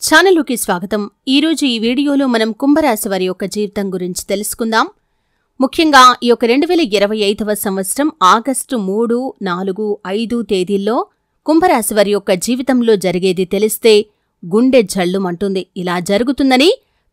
ఛానల్లోకి స్వాగతం. ఈరోజు ఈ వీడియోలో మనం కుంభరాశి వారి యొక్క జీవితం గురించి తెలుసుకుందాం. ముఖ్యంగా ఈ యొక్క 2025వ సంవత్సరం ఆగస్టు 3, 4, 5 తేదీల్లో కుంభరాశి వారి యొక్క జీవితంలో జరిగేది తెలిస్తే గుండె జల్లుమంటుంది. ఇలా జరుగుతుందని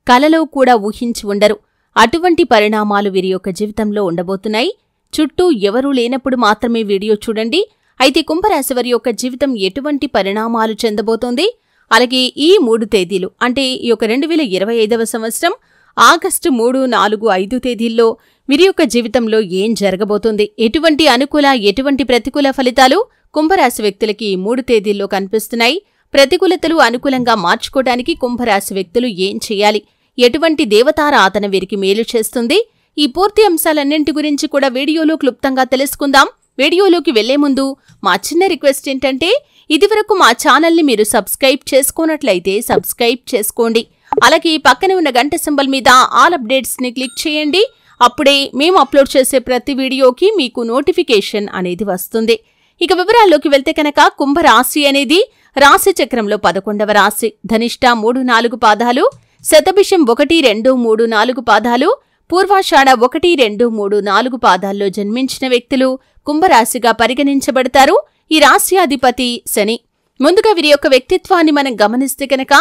కలలో కూడా ఊహించి ఉండరు. అటువంటి పరిణామాలు వీరి యొక్క జీవితంలో ఉండబోతున్నాయి. చుట్టూ ఎవరూ లేనప్పుడు మాత్రమే వీడియో చూడండి. అయితే కుంభరాశి వారి యొక్క జీవితం ఎటువంటి పరిణామాలు చెందబోతోంది, అలాగే ఈ 3 తేదీలు అంటే ఈ యొక్క 2025వ సంవత్సరం ఆగస్టు 3, 4, 5 తేదీల్లో వీరి యొక్క జీవితంలో ఏం జరగబోతుంది, ఎటువంటి అనుకూల ఎటువంటి ప్రతికూల ఫలితాలు కుంభరాశి వ్యక్తులకి ఈ 3 తేదీల్లో కనిపిస్తున్నాయి. ప్రతికూలతలు అనుకూలంగా మార్చుకోవడానికి కుంభరాశి వ్యక్తులు ఏం చేయాలి, ఎటువంటి దేవతారాధన వీరికి మేలు చేస్తుంది, ఈ పూర్తి అంశాలన్నింటి గురించి కూడా వీడియోలో క్లుప్తంగా తెలుసుకుందాం. వీడియోలోకి వెళ్లే ముందు మా చిన్న రిక్వెస్ట్ ఏంటంటే, ఇదివరకు మా ఛానల్ని మీరు సబ్స్క్రైబ్ చేసుకోనట్లయితే సబ్స్క్రైబ్ చేసుకోండి. అలాగే పక్కనే ఉన్న గంట సింబల్ మీద ఆల్ అప్డేట్స్ని క్లిక్ చేయండి. అప్పుడే మేము అప్లోడ్ చేసే ప్రతి వీడియోకి మీకు నోటిఫికేషన్ అనేది వస్తుంది. ఇక వివరాల్లోకి వెళ్తే కనుక కుంభరాశి అనేది రాశి చక్రంలో 11వ రాశి. ధనిష్ట 3, 4 పాదాలు, శతభిషం 1, 2, 3, 4 పాదాలు, పూర్వాషాఢ 1, 2, 3, 4 పాదాల్లో జన్మించిన వ్యక్తులు కుంభరాశిగా పరిగణించబడతారు. ఈ రాశ్యాధిపతి శని. ముందుగా వీరి యొక్క వ్యక్తిత్వాన్ని మనం గమనిస్తే కనుక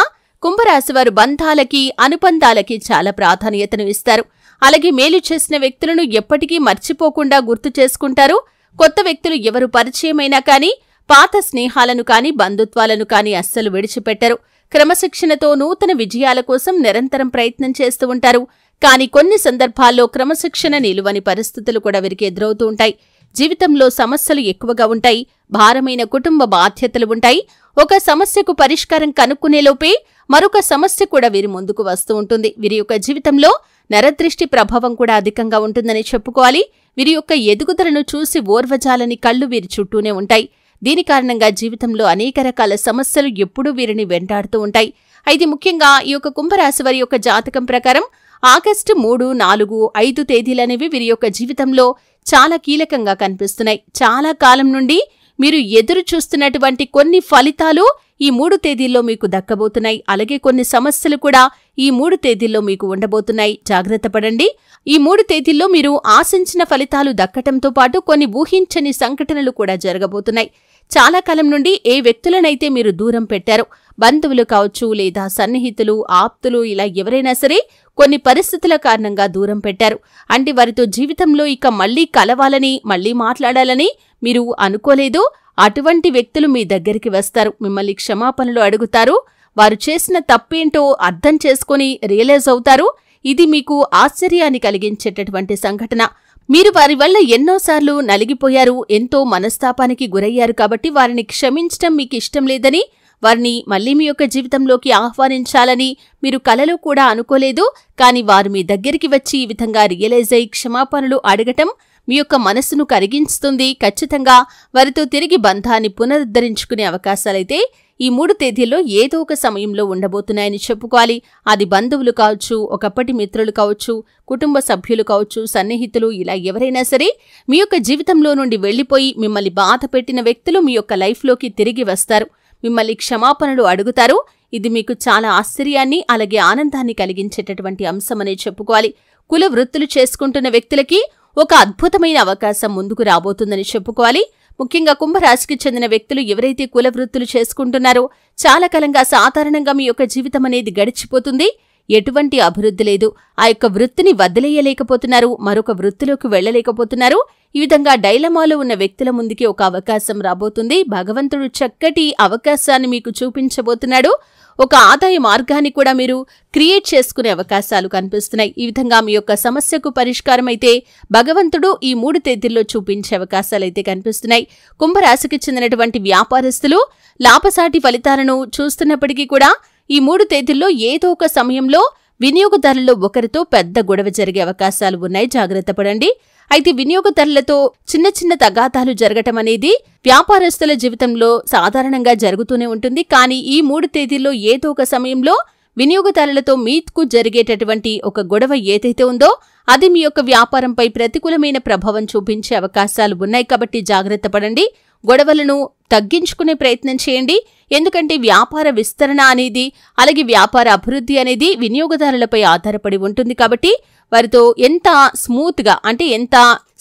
కుంభరాశి వారు బంధాలకి అనుబంధాలకి చాలా ప్రాధాన్యతను ఇస్తారు. అలాగే మేలు చేసిన వ్యక్తులను ఎప్పటికీ మర్చిపోకుండా గుర్తు చేసుకుంటారు. కొత్త వ్యక్తులు ఎవరు పరిచయమైనా కానీ పాత స్నేహాలను కానీ బంధుత్వాలను కానీ అస్సలు విడిచిపెట్టరు. క్రమశిక్షణతో నూతన విజయాల కోసం నిరంతరం ప్రయత్నం చేస్తూ ఉంటారు. కానీ కొన్ని సందర్భాల్లో క్రమశిక్షణ నిలువని పరిస్థితులు కూడా వీరికి ఎదురవుతూ ఉంటాయి. జీవితంలో సమస్యలు ఎక్కువగా ఉంటాయి. భారమైన కుటుంబ బాధ్యతలు ఉంటాయి. ఒక సమస్యకు పరిష్కారం కనుక్కునేలోపే మరొక సమస్య కూడా వీరి ముందుకు వస్తూ ఉంటుంది. వీరి యొక్క జీవితంలో నరదృష్టి ప్రభావం కూడా అధికంగా ఉంటుందని చెప్పుకోవాలి. వీరి యొక్క ఎదుగుదలను చూసి ఓర్వజాలని కళ్ళు వీరి చుట్టూనే ఉంటాయి. దీని కారణంగా జీవితంలో అనేక రకాల సమస్యలు ఎప్పుడూ వీరిని వెంటాడుతూ ఉంటాయి. అయితే ముఖ్యంగా ఈ యొక్క కుంభరాశి వారి యొక్క జాతకం ప్రకారం ఆగస్టు 3, 4, 5 తేదీలనేవి వీరి యొక్క జీవితంలో చాలా కీలకంగా కనిపిస్తున్నాయి. చాలా కాలం నుండి మీరు ఎదురు చూస్తున్నటువంటి కొన్ని ఫలితాలు ఈ 3 తేదీల్లో మీకు దక్కబోతున్నాయి. అలాగే కొన్ని సమస్యలు కూడా ఈ 3 తేదీల్లో మీకు ఉండబోతున్నాయి. జాగ్రత్త పడండి. ఈ 3 తేదీల్లో మీరు ఆశించిన ఫలితాలు దక్కటంతో పాటు కొన్ని ఊహించని సంఘటనలు కూడా జరగబోతున్నాయి. చాలా కాలం నుండి ఏ వ్యక్తులనైతే మీరు దూరం పెట్టారో, బంధువులు కావచ్చు లేదా సన్నిహితులు, ఆప్తులు, ఇలా ఎవరైనా సరే కొన్ని పరిస్థితుల కారణంగా దూరం పెట్టారు. అంటే వారితో జీవితంలో ఇక మళ్లీ కలవాలని, మళ్లీ మాట్లాడాలని మీరు అనుకోలేదు. అటువంటి వ్యక్తులు మీ దగ్గరికి వస్తారు. మిమ్మల్ని క్షమాపణలు అడుగుతారు. వారు చేసిన తప్పేంటో అర్థం చేసుకుని రియలైజ్ అవుతారు. ఇది మీకు ఆశ్చర్యాన్ని కలిగించేటటువంటి సంఘటన. మీరు వారి వల్ల ఎన్నోసార్లు నలిగిపోయారు, ఎంతో మనస్తాపానికి గురయ్యారు. కాబట్టి వారిని క్షమించటం మీకు ఇష్టం లేదని, వారిని మళ్లీ మీ యొక్క జీవితంలోకి ఆహ్వానించాలని మీరు కలలో కూడా అనుకోలేదు. కానీ వారు మీ దగ్గరికి వచ్చి ఈ విధంగా రియలైజ్ అయి క్షమాపణలు అడగటం మీ యొక్క మనసును కరిగించుతుంది. ఖచ్చితంగా వారితో తిరిగి బంధాన్ని పునరుద్ధరించుకునే అవకాశాలైతే ఈ 3 తేదీల్లో ఏదో ఒక సమయంలో ఉండబోతున్నాయని చెప్పుకోవాలి. అది బంధువులు కావచ్చు, ఒకప్పటి మిత్రులు కావచ్చు, కుటుంబ సభ్యులు కావచ్చు, సన్నిహితులు, ఇలా ఎవరైనా సరే మీ యొక్క జీవితంలో నుండి వెళ్లిపోయి మిమ్మల్ని బాధ పెట్టిన వ్యక్తులు మీ యొక్క లైఫ్లోకి తిరిగి వస్తారు. మిమ్మల్ని క్షమాపణలు అడుగుతారు. ఇది మీకు చాలా ఆశ్చర్యాన్ని అలాగే ఆనందాన్ని కలిగించేటటువంటి అంశమనే చెప్పుకోవాలి. కుల వృత్తులు చేసుకుంటున్న వ్యక్తులకి ఒక అద్భుతమైన అవకాశం ముందుకు రాబోతుందని చెప్పుకోవాలి. ముఖ్యంగా కుంభరాశికి చెందిన వ్యక్తులు ఎవరైతే కుల వృత్తులు చేసుకుంటున్నారో చాలా కాలంగా సాధారణంగా మీ యొక్క జీవితం అనేది గడిచిపోతుంది. ఎటువంటి అభివృద్ధి లేదు. ఆ యొక్క వృత్తిని వదిలేయలేకపోతున్నారు, మరొక వృత్తిలోకి వెళ్లలేకపోతున్నారు. ఈ విధంగా డైలమాలో ఉన్న వ్యక్తుల ముందుకి ఒక అవకాశం రాబోతుంది. భగవంతుడు చక్కటి అవకాశాన్ని మీకు చూపించబోతున్నాడు. ఒక ఆదాయ మార్గాన్ని కూడా మీరు క్రియేట్ చేసుకునే అవకాశాలు కనిపిస్తున్నాయి. ఈ విధంగా మీ యొక్క సమస్యకు పరిష్కారం అయితే భగవంతుడు ఈ 3 తేదీల్లో చూపించే అవకాశాలైతే కనిపిస్తున్నాయి. కుంభరాశికి చెందినటువంటి వ్యాపారస్తులు లాభసాటి ఫలితాలను చూస్తున్నప్పటికీ కూడా ఈ 3 తేదీల్లో ఏదో ఒక సమయంలో వినియోగదారుల్లో ఒకరితో పెద్ద గొడవ జరిగే అవకాశాలు ఉన్నాయి. జాగ్రత్త పడండి. అయితే వినియోగదారులతో చిన్న చిన్న తగాదాలు జరగటం అనేది వ్యాపారస్తుల జీవితంలో సాధారణంగా జరుగుతూనే ఉంటుంది. కానీ ఈ 3 తేదీల్లో ఏదో ఒక సమయంలో వినియోగదారులతో మీకు జరిగేటటువంటి ఒక గొడవ ఏదైతే ఉందో అది మీ యొక్క వ్యాపారంపై ప్రతికూలమైన ప్రభావం చూపించే అవకాశాలు ఉన్నాయి. కాబట్టి జాగ్రత్త పడండి. గొడవలను తగ్గించుకునే ప్రయత్నం చేయండి. ఎందుకంటే వ్యాపార విస్తరణ అనేది అలాగే వ్యాపార అభివృద్ధి అనేది వినియోగదారులపై ఆధారపడి ఉంటుంది కాబట్టి వారితో ఎంత స్మూత్గా అంటే ఎంత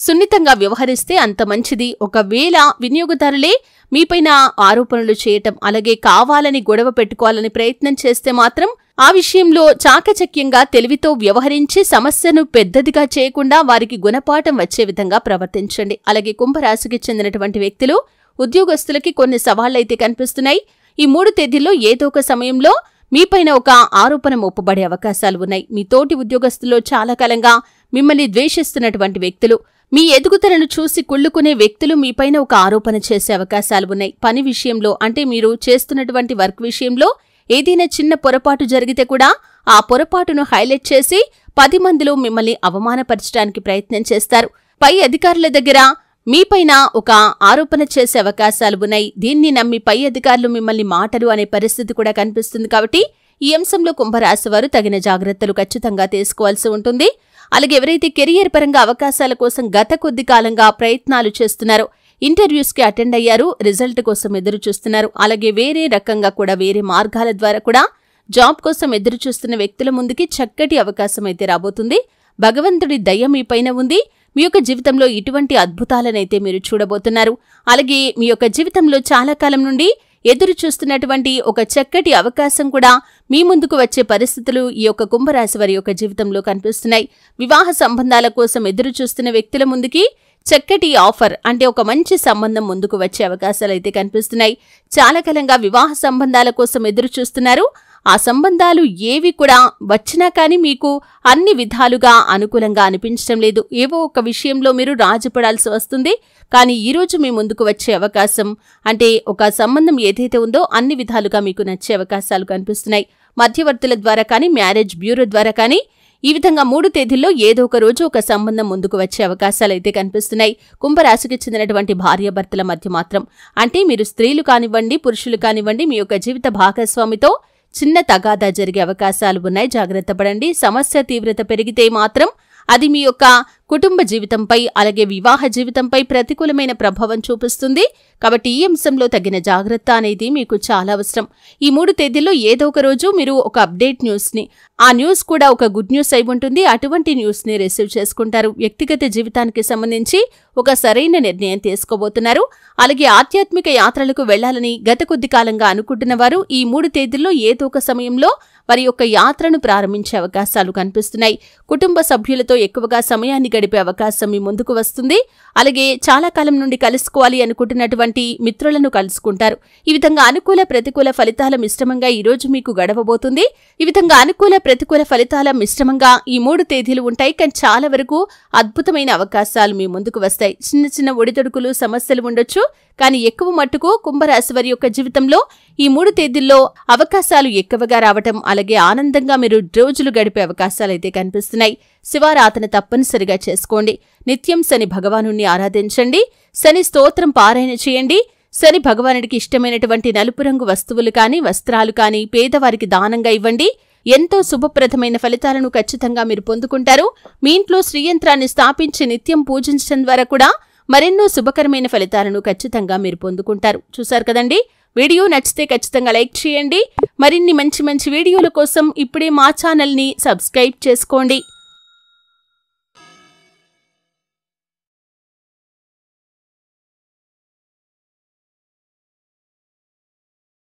సున్నితంగా వ్యవహరిస్తే అంత మంచిది. ఒకవేళ వినియోగదారులే మీపైన ఆరోపణలు చేయటం అలాగే కావాలని గొడవ పెట్టుకోవాలని ప్రయత్నం చేస్తే మాత్రం ఆ విషయంలో చాకచక్యంగా తెలివితో వ్యవహరించి సమస్యను పెద్దదిగా చేయకుండా వారికి గుణపాఠం వచ్చే విధంగా ప్రవర్తించండి. అలాగే కుంభరాశికి చెందినటువంటి వ్యక్తులు ఉద్యోగస్తులకి కొన్ని సవాళ్లైతే కనిపిస్తున్నాయి. ఈ 3 తేదీల్లో ఏదో ఒక సమయంలో మీపైన ఒక ఆరోపణ మోపబడే అవకాశాలు ఉన్నాయి. మీ తోటి ఉద్యోగస్తుల్లో చాలా కాలంగా మిమ్మల్ని ద్వేషిస్తున్నటువంటి వ్యక్తులు, మీ ఎదుగుదలను చూసి కుళ్ళుకునే వ్యక్తులు మీపైన ఒక ఆరోపణ చేసే అవకాశాలు ఉన్నాయి. పని విషయంలో అంటే మీరు చేస్తున్నటువంటి వర్క్ విషయంలో ఏదైనా చిన్న పొరపాటు జరిగితే కూడా ఆ పొరపాటును హైలైట్ చేసి 10 మందిలో మిమ్మల్ని అవమానపరచడానికి ప్రయత్నం చేస్తారు. పై అధికారుల దగ్గర మీపైన ఒక ఆరోపణ చేసే అవకాశాలు ఉన్నాయి. దీన్ని నమ్మి పై అధికారులు మిమ్మల్ని మాటలు అనే పరిస్థితి కూడా కనిపిస్తుంది. కాబట్టి ఈ అంశంలో కుంభరాశి వారు తగిన జాగ్రత్తలు ఖచ్చితంగా తీసుకోవాల్సి ఉంటుంది. అలాగే ఎవరైతే కెరియర్ పరంగా అవకాశాల కోసం గత కొద్ది కాలంగా ప్రయత్నాలు చేస్తున్నారో, ఇంటర్వ్యూస్కి అటెండ్ అయ్యారు, రిజల్ట్ కోసం ఎదురు చూస్తున్నారు, అలాగే వేరే రకంగా కూడా వేరే మార్గాల ద్వారా కూడా జాబ్ కోసం ఎదురు చూస్తున్న వ్యక్తుల ముందుకి చక్కటి అవకాశం అయితే రాబోతుంది. భగవంతుడి దయ మీపైన ఉంది. మీ యొక్క జీవితంలో ఇటువంటి అద్భుతాలనైతే మీరు చూడబోతున్నారు. అలాగే మీ యొక్క జీవితంలో చాలా కాలం నుండి ఎదురు చూస్తున్నటువంటి ఒక చక్కటి అవకాశం కూడా మీ ముందుకు వచ్చే పరిస్థితులు ఈ యొక్క కుంభరాశి వారి యొక్క జీవితంలో కనిపిస్తున్నాయి. వివాహ సంబంధాల కోసం ఎదురు చూస్తున్న వ్యక్తుల ముందుకి చక్కటి ఆఫర్ అంటే ఒక మంచి సంబంధం ముందుకు వచ్చే అవకాశాలు అయితే కనిపిస్తున్నాయి. చాలా కాలంగా వివాహ సంబంధాల కోసం ఎదురు చూస్తున్నారు. ఆ సంబంధాలు ఏవి కూడా వచ్చినా కానీ మీకు అన్ని విధాలుగా అనుకూలంగా అనిపించడం లేదు. ఏవో ఒక విషయంలో మీరు రాజీపడాల్సి వస్తుంది. కానీ ఈరోజు మీ ముందుకు వచ్చే అవకాశం అంటే ఒక సంబంధం ఏదైతే ఉందో అన్ని విధాలుగా మీకు నచ్చే అవకాశాలు కనిపిస్తున్నాయి. మధ్యవర్తుల ద్వారా కానీ మ్యారేజ్ బ్యూరో ద్వారా కానీ ఈ విధంగా 3 తేదీల్లో ఏదో ఒక రోజు ఒక సంబంధం ముందుకు వచ్చే అవకాశాలైతే కనిపిస్తున్నాయి. కుంభరాశికి చెందినటువంటి భార్యాభర్తల మధ్య మాత్రం అంటే మీరు స్త్రీలు కానివ్వండి పురుషులు కానివ్వండి మీ యొక్క జీవిత భాగస్వామితో చిన్న తగాదా జరిగే అవకాశాలు ఉన్నాయి. జాగ్రత్త పడండి. సమస్య తీవ్రత పెరిగితే మాత్రం అది మీ యొక్క కుటుంబ జీవితంపై అలాగే వివాహ జీవితంపై ప్రతికూలమైన ప్రభావం చూపిస్తుంది. కాబట్టి ఈ అంశంలో తగిన జాగ్రత్త అనేది మీకు చాలా అవసరం. ఈ 3 తేదీల్లో ఏదో ఒక రోజు మీరు ఒక అప్డేట్ న్యూస్ని, ఆ న్యూస్ కూడా ఒక గుడ్ న్యూస్ అయి ఉంటుంది, అటువంటి న్యూస్ని రిసీవ్ చేసుకుంటారు. వ్యక్తిగత జీవితానికి సంబంధించి ఒక సరైన నిర్ణయం తీసుకోబోతున్నారు. అలాగే ఆధ్యాత్మిక యాత్రలకు వెళ్లాలని గత కొద్ది కాలంగా అనుకుంటున్న వారు ఈ 3 తేదీల్లో ఏదో ఒక సమయంలో వారి యొక్క యాత్రను ప్రారంభించే అవకాశాలు కనిపిస్తున్నాయి. కుటుంబ సభ్యులతో ఎక్కువగా సమయాన్ని గడిపే అవకాశం మీ ముందుకు వస్తుంది. అలాగే చాలా కాలం నుండి కలుసుకోవాలి అనుకుంటున్నటువంటి మిత్రులను కలుసుకుంటారు. ఈ విధంగా అనుకూల ప్రతికూల ఫలితాల మిశ్రమంగా ఈ రోజు మీకు గడవబోతుంది. ఈ విధంగా అనుకూల ప్రతికూల ఫలితాల మిశ్రమంగా ఈ 3 తేదీలు ఉంటాయి. కానీ చాలా వరకు అద్భుతమైన అవకాశాలు మీ ముందుకు వస్తాయి. చిన్న చిన్న ఒడిదొడుకులు సమస్యలు ఉండొచ్చు. కానీ ఎక్కువ మట్టుకు కుంభరాశి వారి యొక్క జీవితంలో ఈ 3 తేదీల్లో అవకాశాలు ఎక్కువగా రావటం అలాగే ఆనందంగా మీరు రోజులు గడిపే అవకాశాలైతే కనిపిస్తున్నాయి. శివారాధన తప్పనిసరిగా చేసుకోండి. నిత్యం శని భగవానుణ్ణి ఆరాధించండి. శని స్తోత్రం పారాయణ చేయండి. శని భగవానుడికి ఇష్టమైనటువంటి నలుపు రంగు వస్తువులు కానీ వస్త్రాలు కానీ పేదవారికి దానంగా ఇవ్వండి. ఎంతో శుభప్రదమైన ఫలితాలను ఖచ్చితంగా మీరు పొందుకుంటారు. మీ ఇంట్లో శ్రీయంత్రాన్ని స్థాపించి నిత్యం పూజించడం ద్వారా కూడా మరెన్నో శుభకరమైన ఫలితాలను ఖచ్చితంగా మీరు పొందుకుంటారు. చూశారు కదండి. వీడియో నచ్చితే ఖచ్చితంగా లైక్ చేయండి. మరిన్ని మంచి మంచి వీడియోల కోసం ఇప్పుడే మా ఛానల్ని సబ్స్క్రైబ్ చేసుకోండి.